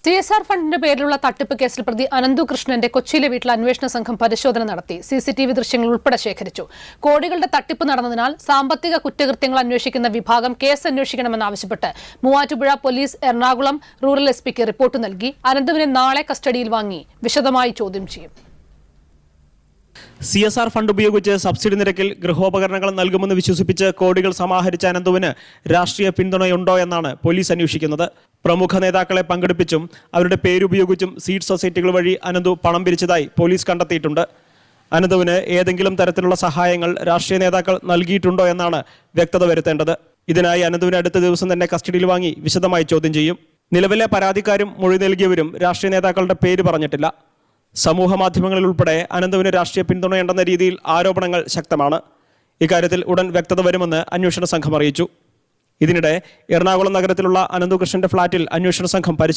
CSR ഫണ്ടിന്റെ പേരിലുള്ള തട്ടിപ്പ് കേസിൽ പ്രതി അനന്തു കൃഷ്ണന്റെ കൊച്ചിയിലെ വീട്ടിൽ അന്വേഷണ സംഘം പരിശോധന നടത്തി. CCTV ദൃശ്യങ്ങൾ ഉൾപ്പെടെ ശേഖരിച്ചു. കോടികളുടെ തട്ടിപ്പ് നടന്നതിനാൽ സാമ്പത്തിക കുറ്റകൃത്യങ്ങൾ അന്വേഷിക്കുന്ന വിഭാഗം കേസ് അന്വേഷിക്കണമെന്നാവശ്യപ്പെട്ട് മൂവാറ്റുപുഴ പോലീസ് എറണാകുളം റൂറൽ SPക്ക് റിപ്പോർട്ട് നൽകി. അനന്തുവിനെ നാളെ കസ്റ്റഡിയിൽ വാങ്ങി വിശദമായി ചോദ്യം ചെയ്യും. CSR ഫണ്ട് ഉപയോഗിച്ച് സബ്സിഡി നിരക്കിൽ ഗൃഹോപകരണങ്ങൾ നൽകുമെന്ന് വിശ്വസിപ്പിച്ച് കോടികൾ സമാഹരിച്ച അനന്തുവിന് രാഷ്ട്രീയ പിന്തുണയുണ്ടോ എന്നാണ് പോലീസ് അന്വേഷിക്കുന്നത്. പ്രമുഖ നേതാക്കളെ പങ്കെടുപ്പിച്ചും അവരുടെ പേരുപയോഗിച്ചും സീഡ് സൊസൈറ്റികൾ വഴി അനന്തു പണം പിരിച്ചതായി പോലീസ് കണ്ടെത്തിയിട്ടുണ്ട്. അനന്തുവിന് ഏതെങ്കിലും തരത്തിലുള്ള സഹായങ്ങൾ രാഷ്ട്രീയ നേതാക്കൾ നൽകിയിട്ടുണ്ടോ എന്നാണ് വ്യക്തത വരുത്തേണ്ടത്. ഇതിനായി അനന്തുവിനെ അടുത്ത ദിവസം തന്നെ കസ്റ്റഡിയിൽ വാങ്ങി വിശദമായി ചോദ്യം ചെയ്യും. നിലവിലെ പരാതിക്കാരും മൊഴി നൽകിയവരും രാഷ്ട്രീയ നേതാക്കളുടെ പേര് പറഞ്ഞിട്ടില്ല. സമൂഹ മാധ്യമങ്ങളിൽ ഉൾപ്പെടെ അനന്തുവിന് രാഷ്ട്രീയ പിന്തുണയുണ്ടെന്ന രീതിയിൽ ആരോപണങ്ങൾ ശക്തമാണ്. ഇക്കാര്യത്തിൽ ഉടൻ വ്യക്തത വരുമെന്ന് അന്വേഷണ സംഘം അറിയിച്ചു. ഇതിനിടെ എറണാകുളം നഗരത്തിലുള്ള അനന്തു കൃഷ്ണന്റെ ഫ്ളാറ്റിൽ അന്വേഷണ സംഘം